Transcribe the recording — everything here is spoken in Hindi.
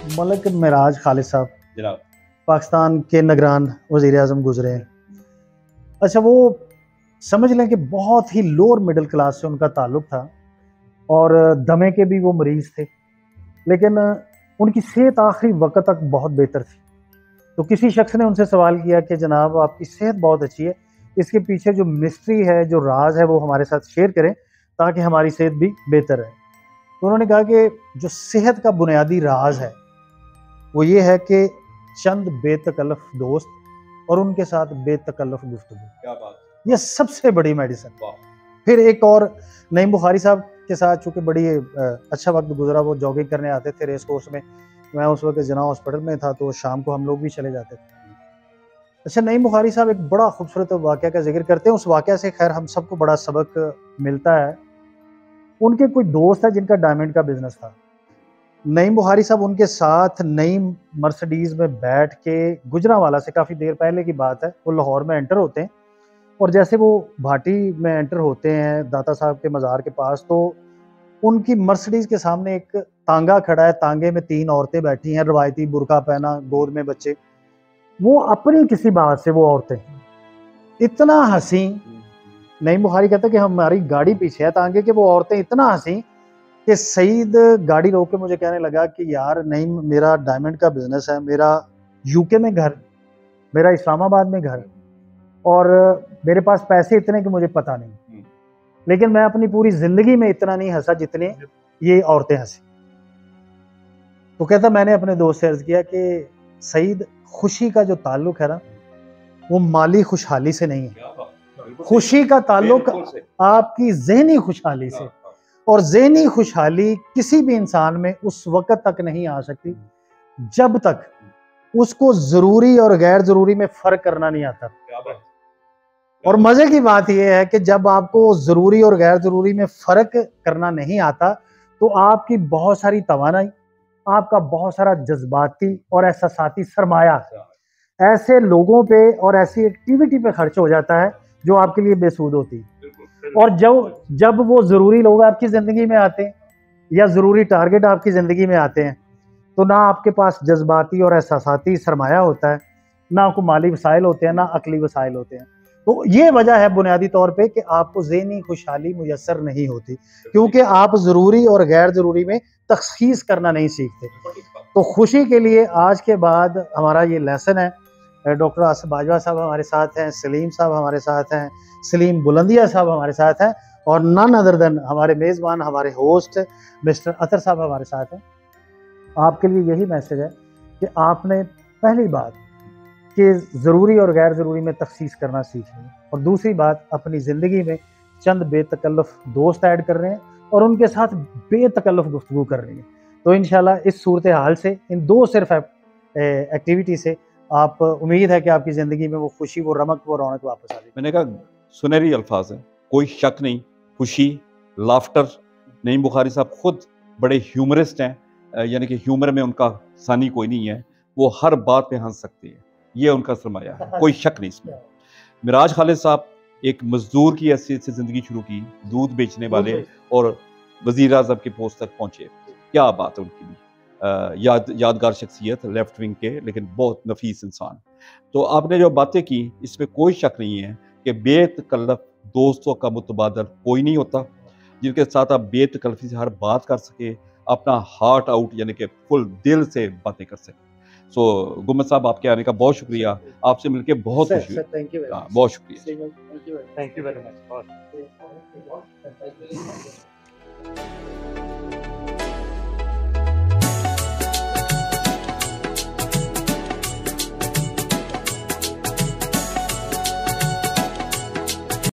मलिक मिराज खालिद साहब जनाब पाकिस्तान के निगरान वज़ीर आज़म गुजरे हैं। अच्छा, वो समझ लें कि बहुत ही लोअर मिडिल क्लास से उनका ताल्लुक़ था और दमे के भी वो मरीज़ थे, लेकिन उनकी सेहत आखिरी वक्त तक बहुत बेहतर थी। तो किसी शख्स ने उनसे सवाल किया कि जनाब आपकी सेहत बहुत अच्छी है, इसके पीछे जो मिस्ट्री है, जो राज है, वो हमारे साथ शेयर करें ताकि हमारी सेहत भी बेहतर रहे। तो उन्होंने कहा कि जो सेहत का बुनियादी राज है वो ये है कि चंद बेतकल्लफ दोस्त और उनके साथ बेतकल्लफ गुफ्तगू। क्या बात, ये सबसे बड़ी मेडिसिन। वाह। फिर एक और, नईम बुखारी साहब के साथ चूँकि बड़ी अच्छा वक्त गुजरा, वो जॉगिंग करने आते थे रेस कोर्स में। मैं उस वक्त जना हॉस्पिटल में था, तो शाम को हम लोग भी चले जाते थे। अच्छा, नईम बुखारी साहब एक बड़ा खूबसूरत वाक़या का जिक्र करते हैं। उस वाक़या से खैर हम सबको बड़ा सबक मिलता है। उनके कोई दोस्त है जिनका डायमंड का बिजनेस था। नईम बुखारी साहब उनके साथ नईम मर्सिडीज में बैठ के, गुजरांवाला से काफ़ी देर पहले की बात है, वो लाहौर में एंटर होते हैं और जैसे वो भाटी में एंटर होते हैं दाता साहब के मज़ार के पास, तो उनकी मर्सिडीज के सामने एक तांगा खड़ा है। तांगे में 3 औरतें बैठी हैं, रवायती बुर्का पहना, गोद में बच्चे। वो अपनी किसी बात से वो औरतें इतना हंसी, नईम बुखारी कहता है कि हमारी गाड़ी पीछे है तांगे के, वो औरतें इतना हंसी कि सईद गाड़ी रोक के मुझे कहने लगा कि यार नईम, मेरा डायमंड का बिजनेस है, मेरा यूके में घर, मेरा इस्लामाबाद में घर, और मेरे पास पैसे इतने कि मुझे पता नहीं, लेकिन मैं अपनी पूरी जिंदगी में इतना नहीं हंसा जितने ये औरतें हंसी। तो कहता, मैंने अपने दोस्त से अर्ज किया कि सईद, खुशी का जो ताल्लुक है ना, वो माली खुशहाली से नहीं है। खुशी का ताल्लुक आपकी ज़हनी खुशहाली से, और ज़हनी खुशहाली किसी भी इंसान में उस वक्त तक नहीं आ सकती जब तक उसको ज़रूरी और गैर ज़रूरी में फ़र्क करना नहीं आता। और मज़े की बात यह है कि जब आपको ज़रूरी और गैर ज़रूरी में फ़र्क करना नहीं आता, तो आपकी बहुत सारी तवानाई, आपका बहुत सारा जज्बाती और एहसासाती सरमाया ऐसे लोगों पे और ऐसी एक्टिविटी पे खर्च हो जाता है जो आपके लिए बेसूद होती है। और जब वो ज़रूरी लोग आपकी ज़िंदगी में आते हैं या ज़रूरी टारगेट आपकी ज़िंदगी में आते हैं, तो ना आपके पास जज्बाती और एहसासाती सरमाया होता है, ना आपको माली वसाइल होते हैं, ना अकली वसाइल होते हैं। तो ये वजह है बुनियादी तौर पे कि आपको ज़हनी खुशहाली मुयस्सर नहीं होती, क्योंकि आप ज़रूरी और गैर ज़रूरी में तख़सीस करना नहीं सीखते। तो खुशी के लिए आज के बाद हमारा ये लेसन है। डॉक्टर आसिफ बाजवा साहब हमारे साथ हैं, सलीम साहब हमारे साथ हैं, सलीम बुलंदिया साहब हमारे साथ हैं, और नन अदर देन हमारे मेज़बान, हमारे होस्ट मिस्टर अतर साहब हमारे साथ हैं। आपके लिए यही मैसेज है कि आपने पहली बात कि ज़रूरी और गैर ज़रूरी में तख़सीस करना सीख लें, और दूसरी बात, अपनी ज़िंदगी में चंद बेतकल्लफ दोस्त ऐड कर रहे हैं और उनके साथ बेतकल्लफ गुफ्तगू कर रही हैं। तो इंशाल्लाह इस सूरत हाल से, इन दो सिर्फ एक्टिविटी से, आप उम्मीद है कि आपकी ज़िंदगी में वो खुशी, वो रमक, वो रौनक वापस आ जाएगी। मैंने कहा सुनहरी अल्फाज हैं, कोई शक नहीं। खुशी, लाफ्टर। नईम बुखारी साहब खुद बड़े ह्यूमरिस्ट हैं, यानी कि ह्यूमर में उनका सानी कोई नहीं है, वो हर बात पे हंस सकते हैं, ये उनका सरमाया है, कोई शक नहीं इसमें। मिराज खालिद साहब एक मजदूर की हैसियत से ज़िंदगी शुरू की, दूध बेचने वाले, और वज़ीर आज़म के पोस्ट तक पहुँचे। क्या बात है उनकी भी। यादगार शख्सियत, लेफ्ट विंग के, लेकिन बहुत नफीस इंसान। तो आपने जो बातें की, इसमें कोई शक नहीं है कि बेतकल्लफ दोस्तों का मुतबादल कोई नहीं होता, जिनके साथ आप बेतकल्लफी से हर बात कर सके, अपना हार्ट आउट यानी कि फुल दिल से बातें कर सके। सो गुम्मद साहब, आपके आने का बहुत शुक्रिया, आपसे मिलके बहुत खुशी हुई। थैंक यू, बहुत शुक्रिया। Thank you very much.